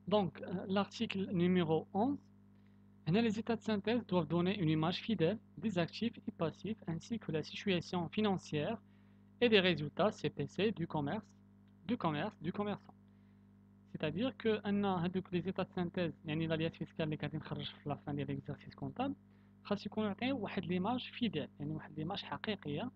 Donc, l'article numéro 11. Les états de synthèse doivent donner une image fidèle des actifs et passifs ainsi que la situation financière et des résultats CPC du commerçant. C'est-à-dire que les états de synthèse, يعني l'alias fiscal اللي قاعدين نخرج في la fin ديال l'exercice comptable خاص يكونوا يعطيو واحد ليماج فيديل يعني واحد ليماج حقيقيه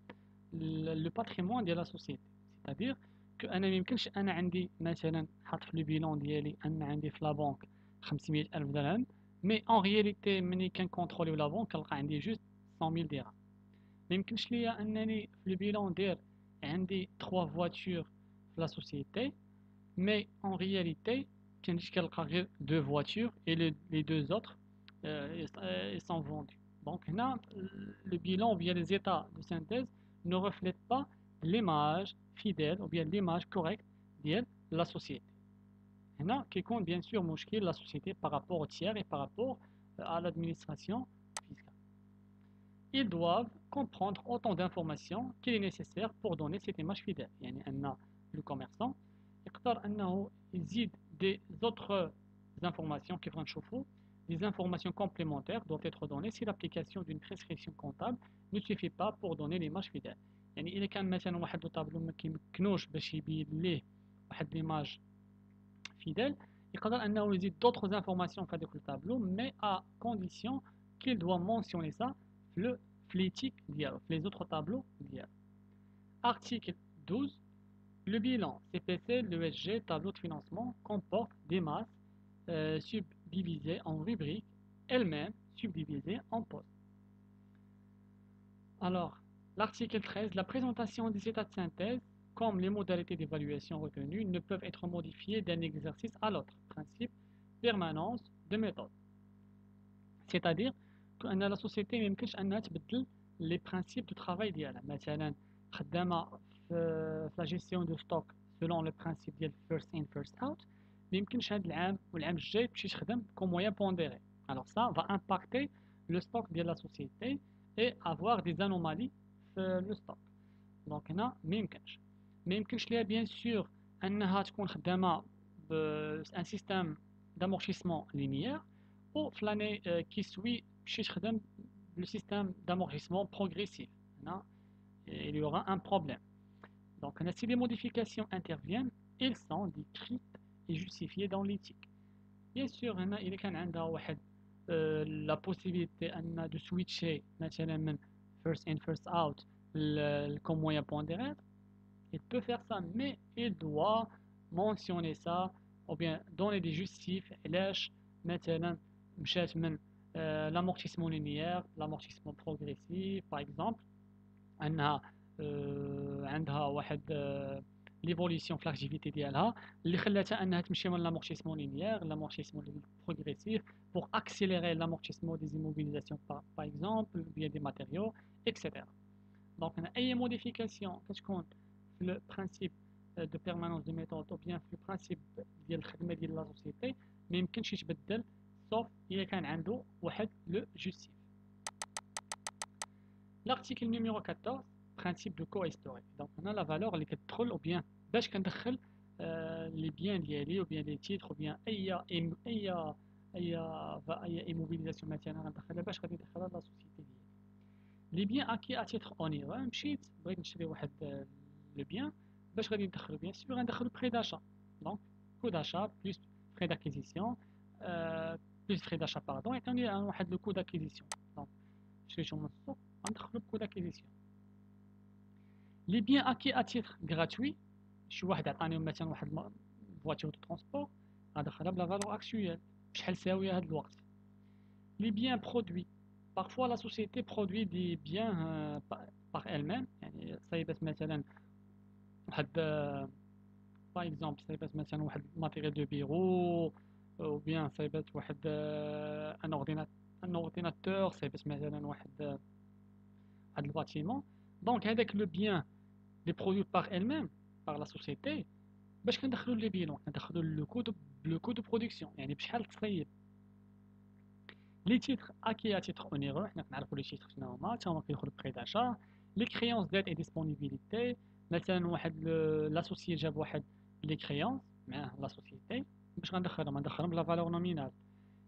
لو باتريمون ديال لا سوسيتي. c'est-à-dire que انا ما يمكنش انا عندي مثلا حاط في لو بيلون ديالي ان عندي في لا بنك 500 الف درهم مي اون رياليتي ملي كنكونتروليو لا بنك كنلقى عندي جوست 100 درهم. ما يمكنش ليا انني في لو بيلون ندير عندي 3 فواتور في لا سوسيتي mais en réalité, tu as deux voitures et les deux autres ils sont vendus. Donc là, le bilan ou bien les états de synthèse ne reflètent pas l'image fidèle ou bien l'image correcte de la société. Là, qui compte bien sûr mouchkil la société par rapport au tiers et par rapport à l'administration fiscale. Ils doivent comprendre autant d'informations qu'il est nécessaire pour donner cette image fidèle. يعني أن le commerçant يقدر أنه يزيد des autres informations qui vont نشوفوا des informations complémentaires doivent être données si l'application d'une prescription comptable ne suffit pas pour donner l'image fidèle. يعني إذا كان مثلا واحد الطابلو ما كيمكنوش باش يبين ليه واحد l'image fidèle يقدر أنه يزيد d'autres informations في هذاك الطابلو mais à condition qu'il doit mentionner ça le l'éthique d'hier, les autres tableaux d'hier. Article 12. Le bilan CPC, l'ESG, tableau de financement, comporte des masses subdivisées en rubriques, elles-mêmes subdivisées en postes. Alors, l'article 13. La présentation des états de synthèse, comme les modalités d'évaluation retenues, ne peuvent être modifiées d'un exercice à l'autre. Principe permanence de méthode. C'est-à-dire que la société ما يمكنش انها تبدل les principes de travail ديالها. مثلا خدامه في la gestion de stock selon le principe ديال first in first out ما يمكنش هذا العام والعام الجاي تمشي تخدم comme moyen pondéré. Alors ça va impacter le stock de la société et avoir des anomalies في le stock. Donc هنا ما يمكنش ليها bien sûr انها تكون خدامه un système d'amortissement linéaire ou في l'année qui suit le système d'amortissement progressif. Là, il y aura un problème. Donc, si les modifications interviennent, elles sont décrites et justifiées dans l'éthique. Bien sûr, il y a la possibilité de switcher مثلا first in first out comme moyen pondéré. Il peut faire ça, mais il doit mentionner ça ou bien donner des justifs. مثلا مشات من l'amortissement linéaire, l'amortissement progressif par exemple عندها واحد l'évolution في l'activité ديالها اللي خلاتها انها تمشي من l'amortissement linéaire l'amortissement progressif pour accélérer l'amortissement des immobilisations par exemple ou bien des matériaux etc. Donc اي modification كتكون في le principe de permanence de méthode ou bien في le principe ديال الخدمه ديال la société ما يمكنش يتبدل sauf il كان عنده واحد le justif. L'article numéro 14 principe de cohistorie. Donc on a la valeur اللي كتدخل ou bien باش كندخل les biens ديالي ou bien les titres ou bien اي immobilisation مثلا غندخلها باش غادي ندخلها لا سوسيتي ديالي. Les biens acquis à titre onéreux مشيت بغيت نشري واحد le bien باش غادي ندخلو bien sûr غندخلو prix d'achat. Donc coût d'achat plus frais d'acquisition plus frais d'achat pardon يعطيوني واحد le coût d'acquisition. Donc شريتو من السوق غندخلو coût d'acquisition. Les biens acquis à titre gratuit شي واحد عطاني مثلا واحد voiture de transport غندخلها بلا valeur actuelle بشحال ساويه هاد الوقت. Les biens produits parfois la société produit des biens par elle-même يعني صايبات مثلا واحد par exemple صايبات مثلا واحد matériel de bureau ou bien صايبات واحد un ordinateur صايبات مثلا واحد le bâtiment. Donc هذاك le bien les produits par elle-même par la société باش كندخلوا لي بيلون كندخلوا le coût de production يعني بشحال تصايب. Les titres acquis à titre onéreux حنا كنعرفوا les titres شنو هما حتى هما كيدخلوا prix d'achat. Les créances dette et disponibilité مثلا واحد l'associé جاب واحد les créances مع la société باش غندخلهم بلا valeur nominale.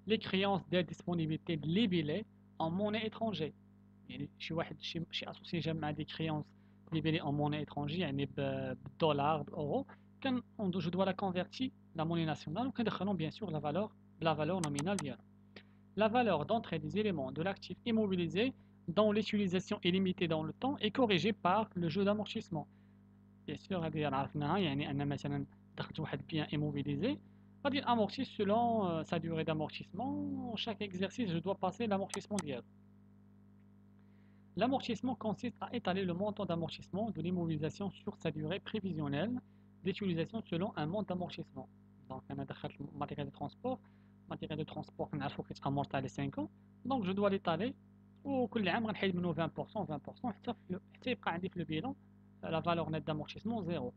Les créances d'aide disponibilité libellées en monnaie étrangère. يعني شي associé جمع des créances libellées en monnaie étrangère يعني بالدولار بالاورو كان je dois la convertir la monnaie nationale وكندخلهم bien sûr la valeur nominale ديالها. La valeur d'entrée des éléments de l'actif immobilisé dont l'utilisation est limitée dans le temps est corrigée par le jeu d'amortissement. Bien sûr هذه عرفناها يعني أن مثلا دخلت واحد bien immobilisé غادي amortir selon sa durée d'amortissement. Chaque exercice je dois passer l'amortissement ديالو. L'amortissement consiste à étaler le montant d'amortissement de l'immobilisation sur sa durée prévisionnelle d'utilisation selon un montant d'amortissement. Donc, on a le matériel de transport. Le matériel de transport, on a amorti à 5 ans. Donc, je dois l'étaler. وكل عام غنحيد منه 20% 20% حتى يبقى عندي في le bilan la valeur nette d'amortissement 0.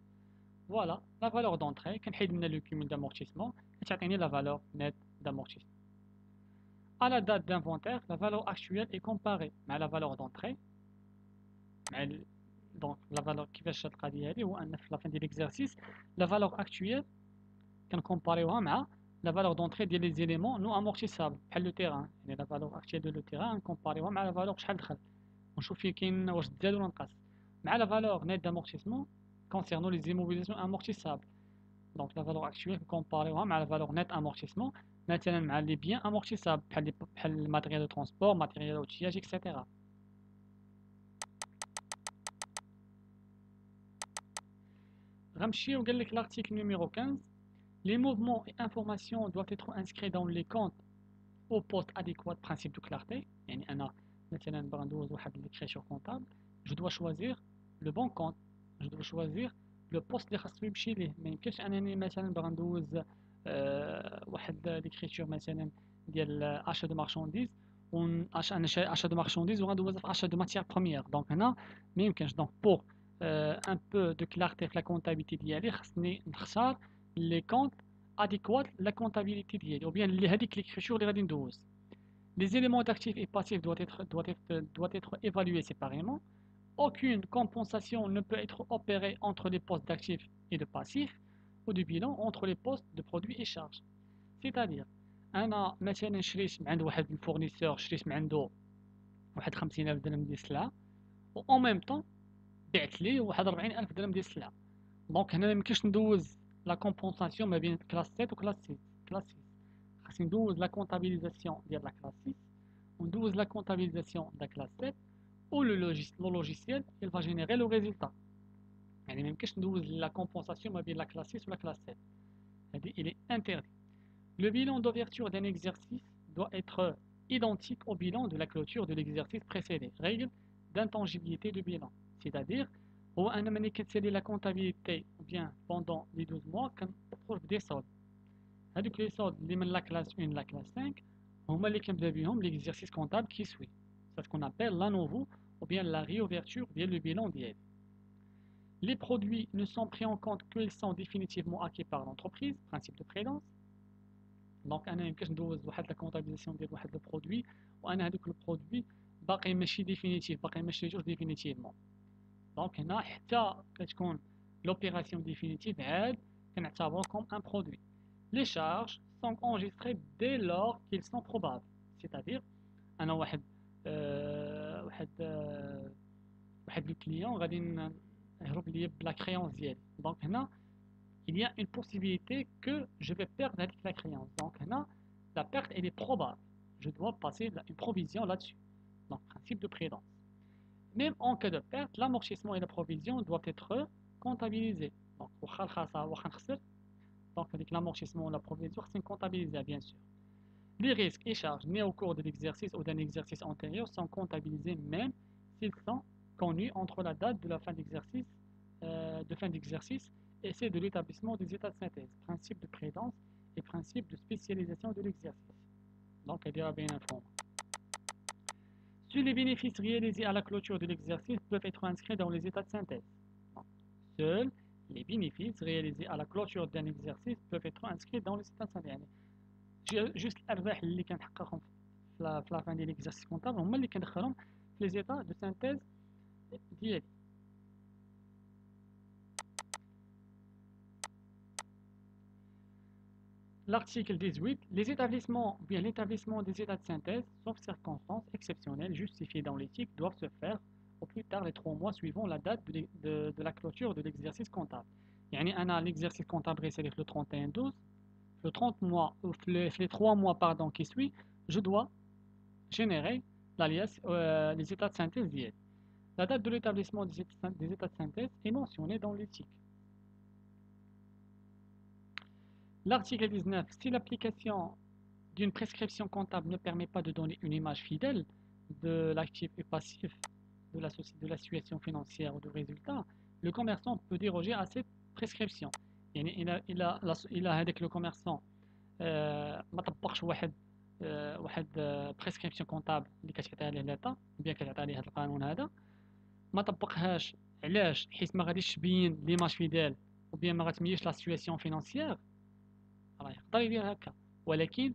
Voilà, la valeur d'entrée, كنحيد منها le cumul d'amortissement كتعطيني la valeur nette d'amortissement. À la date d'inventaire, la valeur actuelle est comparée مع la valeur d'entrée. Donc, la valeur كيفاش القضية هذه هو أن في la fin de l'exercice, la valeur actuelle كنكومباريوها مع la valeur d'entrée ديال les éléments non amortissables بحال le terrain. يعني la valeur actuelle de le terrain نكومباريوها مع la valeur شحال دخل ونشوف فيه كاين واش تزاد ولا نقص مع la valeur nette d'amortissement concernant les immobilisations amortissables. Donc la valeur actuelle كنكومباريوها مع la valeur nette amortissement مثلا مع les biens amortissables بحال matériel de transport, matériel outillage, etc. غنمشيو قال لك l'article numéro 15. Les mouvements et informations doivent être inscrits dans les comptes au poste adéquat, principe de clarté. يعني أنا مثلا باغي ندوز واحد l'écriture comptable, je dois choisir le bon compte, je dois choisir le poste اللي خاصو يمشي ليه. ما يمكنش أنني مثلا باغي ندوز واحد l'écriture مثلا ديال achat de marchandises أنا achat de marchandises وغندوزها في achat de matières premières. Donc هنا ما يمكنش. Donc pour un peu de clarté في la comptabilité ديالي خاصني نختار les comptes adéquats la comptabilité ديالي ou bien هذيك l'écriture اللي غادي ندوز. Les éléments d'actifs et passifs doivent être évalués séparément. Aucune compensation ne peut être opérée entre les postes d'actifs et de passifs ou de bilan entre les postes de produits et charges. C'est-à-dire أنا مثلا شريت من عند واحد الفورنيسور شريت من عنده واحد 50,000 درهم ديال السلعة و en même temps بعت ليه واحد 40,000 درهم ديال السلعة. دونك هنا ميمكنش ندوز لا كومبونساسيون ما بين كلاس 7 وكلاس 6 خاصني ندوز لا كونتابيليزاسيون ديال لا كلاس 6 وندوز لا كونتابيليزاسيون دا كلاس 7 و لو logiciel il va générer le résultat. يعني ميمكنش ندوز لا كومبونساسيون ما بين لا كلاس 6 ولا كلاس 7. هذه il est interdit. Le bilan d'ouverture d'un exercice doit être identique au bilan de la clôture de l'exercice précédé. Règle d'intangibilité du bilan. C'est-à-dire هو أنا ملي كتسالي لا كونتابيليتي bien pendant les 12 mois كنخرج بدي soldes. هذوك لي soldes اللي من لا كلاس 1 لا كلاس 5 هما اللي كنبدا بهم l'exercice comptable qui suit. C'est ce qu'on appelle la nouveau ou bien la réouverture ديال le bilan ديالي. Les produits ne sont pris en compte qu'ils sont définitivement acquis par l'entreprise, principe de prudence. Donc أنا يمكنش ندوز واحد لا كونتابيليزاسيون ديال واحد لو برودوي وأنا هذوك لو برودوي باقي ماشي ديفينيتيف باقي ما شريتوش ديفينيتيفمون. دونك هنا حتى كتكون l'opération définitive عاد كنعتبرو comme un produit. Les charges sont enregistrées dès lors qu'ils sont probables. C'est-à-dire أنا واحد لو كليون غادي نهرب ليا بلا كريونس ديالي. دونك هنا il y a une possibilité que je vais perdre avec la créance. Donc là, la perte elle est probable. Je dois passer une provision là-dessus. Donc principe de prudence. Même en cas de perte, l'amortissement et la provision doivent être comptabilisés. Donc avec l'amortissement et la provision, c'est comptabilisé bien sûr. Les risques et charges nés au cours de l'exercice ou d'un exercice antérieur sont comptabilisés même s'ils sont connus entre la date de la fin d'exercice, et c'est de l'établissement des états de synthèse, principe de prudence et principe de spécialisation de l'exercice. Donc, elle dira bien informé. Seuls les bénéfices réalisés à la clôture de l'exercice peuvent être inscrits dans les états de synthèse. Seuls les bénéfices réalisés à la clôture d'un exercice peuvent être inscrits dans les états de synthèse. Juste الأرباح اللي كنحققهم في la fin de l'exercice comptable هما اللي كندخلهم في les états de synthèse ديالي. L'article 18, les établissements, bien l'établissement des états de synthèse, sauf circonstances exceptionnelles justifiées dans l'éthique, doivent se faire au plus tard les 3 mois suivant la date de la clôture de l'exercice comptable. يعني أنا l'exercice comptable c'est le 31/12, le 30 mois, les 3 mois pardon, qui suit, je dois générer l'alias les états de synthèse d'IL. La date de l'établissement des états de synthèse est mentionnée dans l'éthique. L'article 19, si l'application d'une prescription comptable ne permet pas de donner une image fidèle de l'actif et passif de la situation financière ou du résultat, le commerçant peut déroger à cette prescription. يعني إلى هذاك لو كوميرسون ما طبقش واحد بريسكريبسيون كونطابل اللي كتعطيها ليه ليطا بيان كتعطي ليه هذا القانون هذا ما طبقهاش. علاش؟ حيت ما غاديش تبين ليماج فيدال وبيان ما غتميش لا سيتوياسيون فينانسيير، راه يقدر يدير هكا، ولكن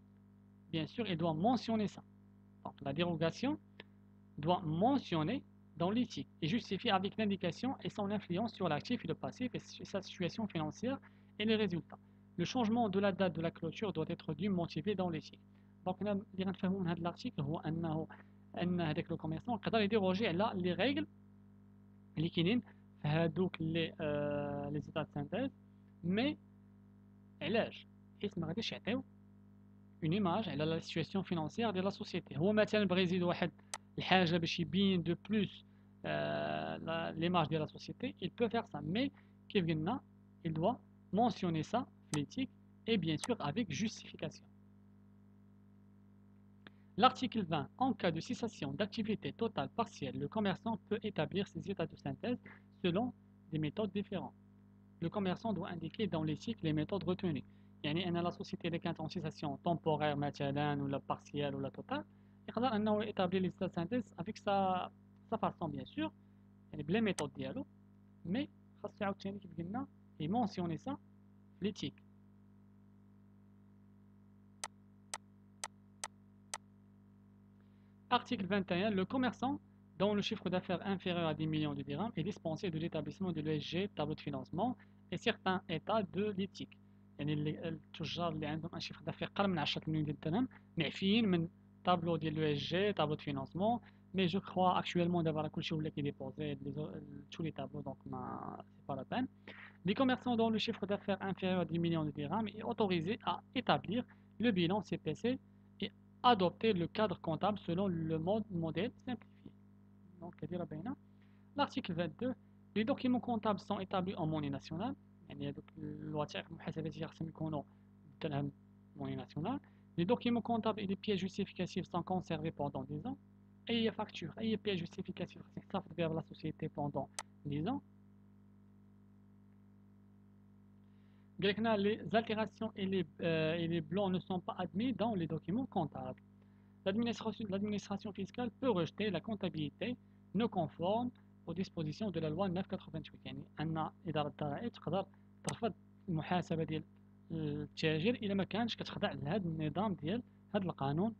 bien sûr il doit mentionner ça. Donc la dérogation doit mentionner dans l'éthique et justifier avec l'indication et son influence sur l'actif et le passif et sa situation financière et les résultats. Le changement de la date de la clôture doit être dû motivé dans l'éthique. Donc اللي غنفهموا من هذا l'article هو أن هذاك لو كوميرسون يقدر يديروجي على لي ريغل اللي كاينين في هذوك لي زيتا دو سانتيز، مي علاش؟ حيت ما غاديش يعطيو une image على la situation financière de la société. هو مثلا بغى يزيد واحد الحاجة باش يبين de plus l'image de la société, il peut faire ça. Mais كيف قلنا il doit mentionner ça في l'éthique et bien sûr avec justification. L'article 20. En cas de cessation d'activité totale partielle, le commerçant peut établir ses états de synthèse selon des méthodes différentes. Le commerçant doit indiquer dans l'éthique les méthodes retenues. يعني أن la société اللي كانت en cessation temporaire مثلا ولا partielle ولا totale يقدر أنه يétablir les états de synthèse avec sa façon bien sûr يعني بلا méthode ديالو، mais خاصو عاوتاني كيف قلنا يمونسيوني ça في l'éthique. Article 21. Le commerçant dont le chiffre d'affaires inférieur à 10 millions de dirhams est dispensé de l'établissement de l'ESG, tableau de financement et certains états de l'éthique. يعني التجار اللي عندهم ان شيفر دافير اقل من 10 مليون ديال الدرهم معفيين من طابلو ديال لو اس جي طابلو دو فينانسمون، مي جو كخوا اكشويلمون دابا راه كلشي ولا كيديبوزي tous les tableaux donc c'est pas la peine. Les commerçants dont le chiffre d'affaires inférieur à 10 millions de dirhams est autorisé à établir le bilan CPC et adopter le cadre comptable selon le modèle simplifié. Donc, l'article 22, les documents comptables sont établis en monnaie nationale. يعني هذوك الوثائق المحاسبية خصهم يكونوا بالدرهم monnaie nationale. Les documents comptables et les pièces justificatives sont conservés pendant 10 ans. أي facture, أي pièce justificative خصك تحتفظ بها la société pendant 10 ans. Les altérations et les blancs ne sont pas admis dans les documents comptables. L'administration fiscale peut rejeter la comptabilité non conforme aux dispositions de la loi 988. يعني أن إدارة الضرائب تقدر ترفض المحاسبة ديال التاجر إلا ما كانش كتخضع لهذا النظام ديال هذا القانون